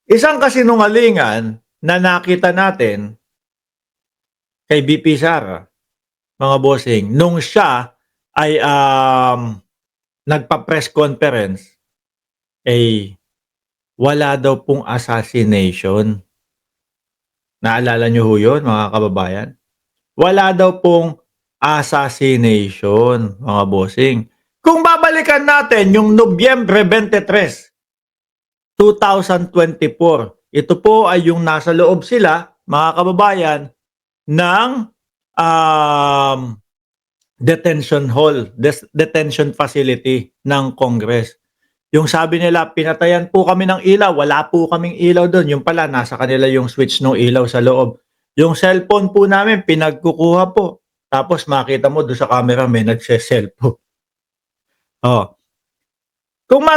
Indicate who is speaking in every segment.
Speaker 1: Isang kasinungalingan na nakita natin kay VP Sara, mga bossing, nung siya ay nagpa-press conference, eh wala daw pong assassination. Naalala niyo ho yun, mga kababayan? Wala daw pong assassination, mga bossing. Kung babalikan natin yung Nobyembre 23, 2024, ito po ay yung nasa loob sila, mga kababayan, ng um, detention hall, detention facility ng Congress. Yung sabi nila, pinatayan po kami ng ilaw, wala po kaming ilaw doon. Yung pala, nasa kanila yung switch ng ilaw sa loob. Yung cellphone po namin, pinagkukuha po. Tapos makita mo doon sa camera, may nagse-cellphone. Oh. Kung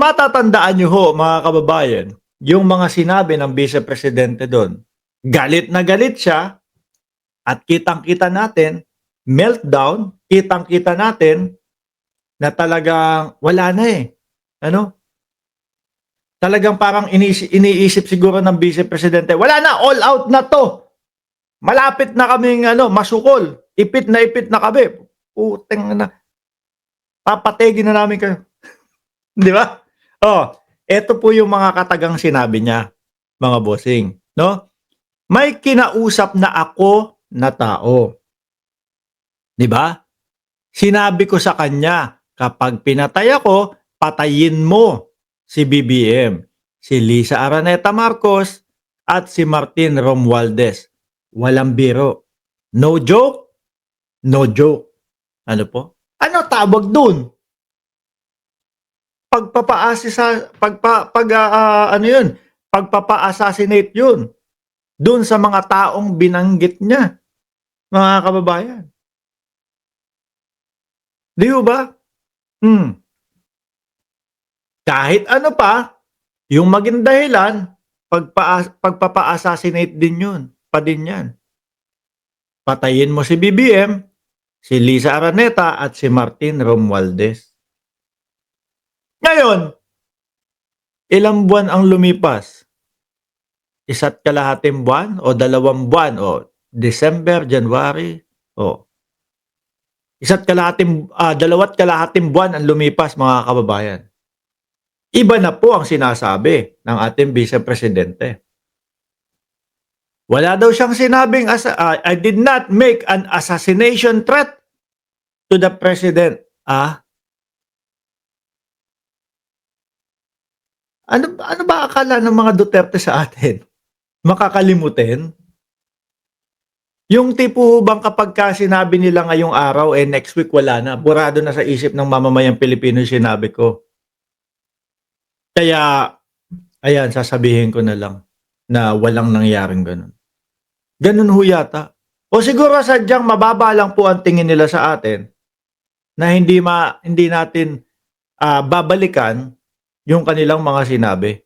Speaker 1: matatandaan nyo ho, mga kababayan, yung mga sinabi ng Vice Presidente doon, galit na galit siya, at kitang-kita natin, meltdown, kitang-kita natin, na talagang wala na eh. Ano? Talagang parang iniisip siguro ng Vice Presidente, wala na, all out na to. Malapit na kaming masukol. Ipit na kami. Puteng na. Papategin na namin kayo. Di ba? Oh, eto po yung mga katagang sinabi niya, mga bossing, no? May kinausap na ako na tao. Di ba? Sinabi ko sa kanya, kapag pinatay ako, patayin mo si BBM, si Lisa Araneta Marcos, at si Martin Romualdez. Walang biro. No joke? No joke. Ano po? Ano tawag dun? Pagpapa-assassinate yun. Dun sa mga taong binanggit niya, mga kababayan. Di ba? Kahit ano pa, yung maging dahilan, pagpapa-assassinate din yun. Pa din yan. Patayin mo si BBM, si Lisa Araneta, at si Martin Romualdez. Ngayon, ilang buwan ang lumipas? 1.5 buwan o 2 buwan o December, January o 2.5 buwan ang lumipas, mga kababayan. Iba na po ang sinasabi ng ating Vice Presidente. Wala daw siyang sinabing I did not make an assassination threat to the President. Ano ba akala ng mga Duterte sa atin? Makakalimutin? Yung tipo bang kapag sinabi nila ngayong araw, next week wala na. Burado na sa isip ng mamamayang Pilipino yung sinabi ko. Kaya, ayan, sasabihin ko na lang na walang nangyaring ganun. Ganun ho yata. O siguro sadyang mababa lang po ang tingin nila sa atin na hindi natin babalikan yung kanilang mga sinabi.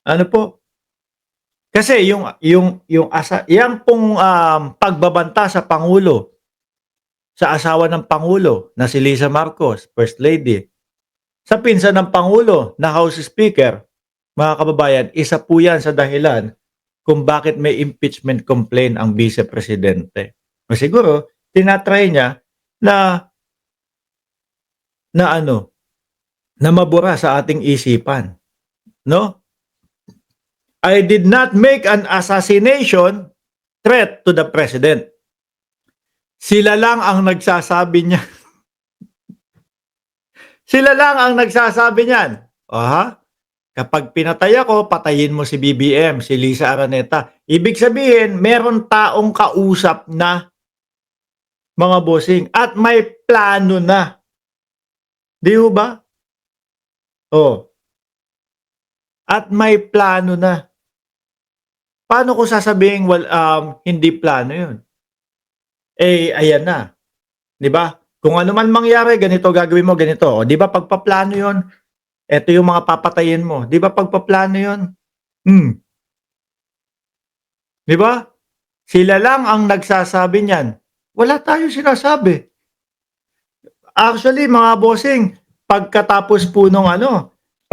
Speaker 1: Ano po? Kasi yung pong pagbabanta sa Pangulo, sa asawa ng Pangulo na si Lisa Marcos, First Lady, sa pinsan ng Pangulo na House Speaker, mga kababayan, isa po yan sa dahilan kung bakit may impeachment complaint ang Vice Presidente. O siguro, tinatry niya na mabura sa ating isipan. No? I did not make an assassination threat to the President. Sila lang ang nagsasabi niya. Sila lang ang nagsasabi niyan. Kapag pinatay ako, patayin mo si BBM, si Lisa Araneta. Ibig sabihin, meron taong kausap na, mga bossing, at may plano na. Di ba? At may plano na. Paano ko sasabihin hindi plano yun? Ayan na. Di ba? Kung ano man mangyari, ganito gagawin mo, ganito. O, di ba pagpaplano yun? Ito yung mga papatayin mo. Di ba pagpaplano yun? Di ba? Sila lang ang nagsasabi niyan. Wala tayo sinasabi. Actually, mga bossing, pagkatapos po nung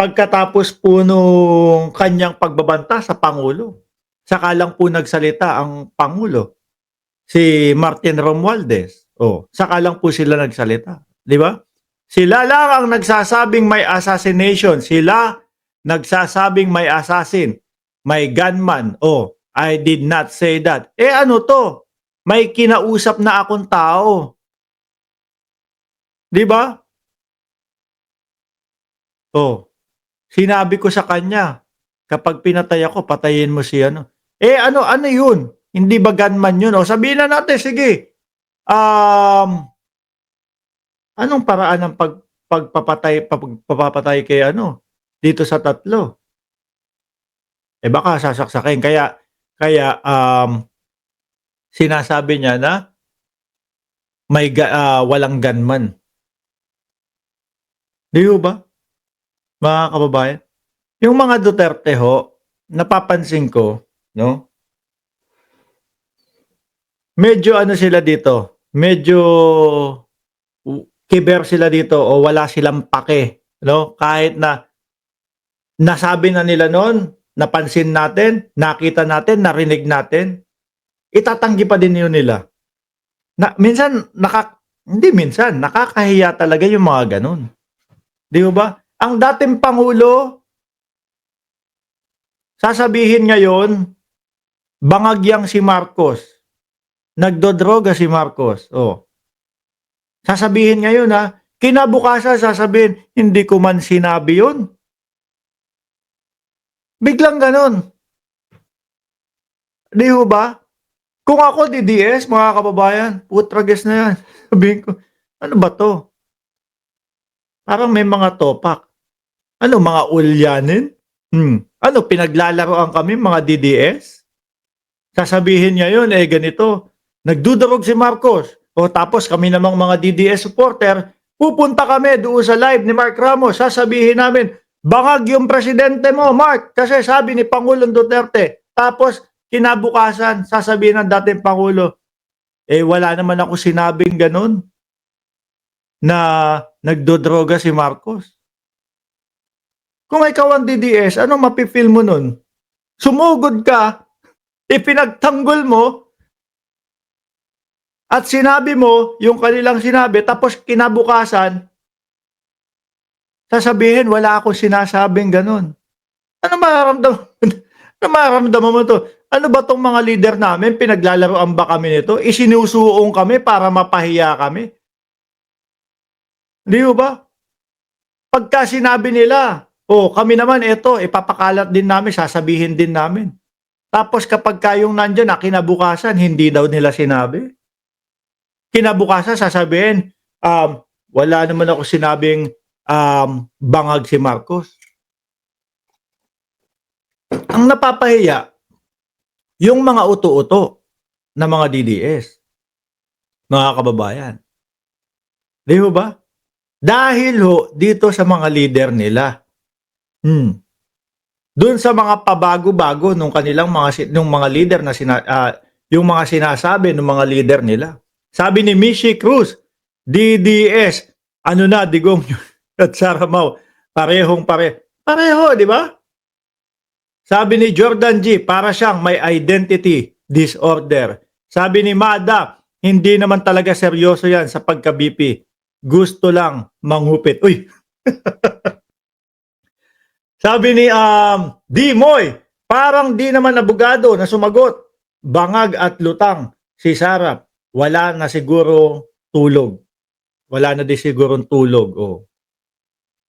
Speaker 1: pagkatapos po nung kanyang pagbabanta sa Pangulo. Saka lang po nagsalita ang Pangulo, si Martin Romualdez. Saka lang po sila nagsalita, 'di ba? Sila lang ang nagsasabing may assassination, sila nagsasabing may assassin, may gunman. I did not say that. Ano to? May kinausap na akong tao, 'di ba? Sinabi ko sa kanya, kapag pinatay ako, patayin mo si ano. Ano yun? Hindi ba gunman yun? Sabihin na natin, sige. Anong paraan ng pagpapatay kay ano, dito sa tatlo? Baka sasaksakin. Kaya sinasabi niya na walang gunman. Di ba? Mga kababayan? Yung mga Duterte ho, napapansin ko, no? Medyo ano sila dito, medyo kiber sila dito o wala silang pake, no? Kahit na nasabi na nila noon, napansin natin, nakita natin, narinig natin, itatanggi pa din yun nila. Minsan nakakahiya talaga yung mga ganun. Di ba? Ang dating Pangulo, sasabihin ngayon, bangagyang si Marcos. Nagdodroga si Marcos. Sasabihin ngayon kinabukasan sasabihin, hindi ko man sinabi yun. Biglang ganon. Di ba? Kung ako DDS, mga kababayan, putrages na yan. Sabihin ko, ano ba to? Parang may mga topak. Ano, mga ulyanin? Ano, pinaglalaroan kami mga DDS? Sasabihin niya yun, ganito, nagdudarog si Marcos. Tapos kami namang mga DDS supporter, pupunta kami doon sa live ni Mark Ramos, sasabihin namin, bangag yung presidente mo, Mark, kasi sabi ni Pangulong Duterte. Tapos, kinabukasan, sasabihin ng dating Pangulo, wala naman ako sinabing ganun na nagdodroga si Marcos. Kung ikaw ang DDS, ano mapipil mo nun? Sumugod ka, ipinagtanggol mo, at sinabi mo yung kanilang sinabi, tapos kinabukasan, sasabihin, wala akong sinasabing ganun. Ano mararamdaman mo to? Ano ba tong mga leader namin? Pinaglalaroan ba kami nito? Isinusuong kami para mapahiya kami? Di ba? Pagka sinabi nila, kami naman ito, ipapakalat din namin, sasabihin din namin. Tapos kapag kayong nandyan, kinabukasan, hindi daw nila sinabi. Kinabukasan, sasabihin, wala naman ako sinabing bangag si Marcos. Ang napapahiya, yung mga uto-uto na mga DDS, mga kababayan. Di ba? Dahil dito sa mga leader nila. Doon sa mga pabago-bago nung kanilang mga leader na yung mga sinasabi ng mga leader nila. Sabi ni Mishi Cruz, DDS, ano na, Digong at Saramaw, pareho, di ba? Sabi ni Jordan G, para siyang may identity disorder. Sabi ni Mada, hindi naman talaga seryoso yan sa pagka-BP. Gusto lang manghupit. Uy! Sabi ni Dimoy, parang di naman abogado na sumagot. Bangag at lutang si Sarap. Wala na siguro tulog. Wala na di sigurong tulog.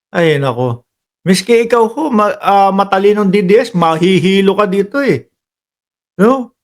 Speaker 1: Ay, nako. Miski ikaw matalinong DDS, mahihilo ka dito No?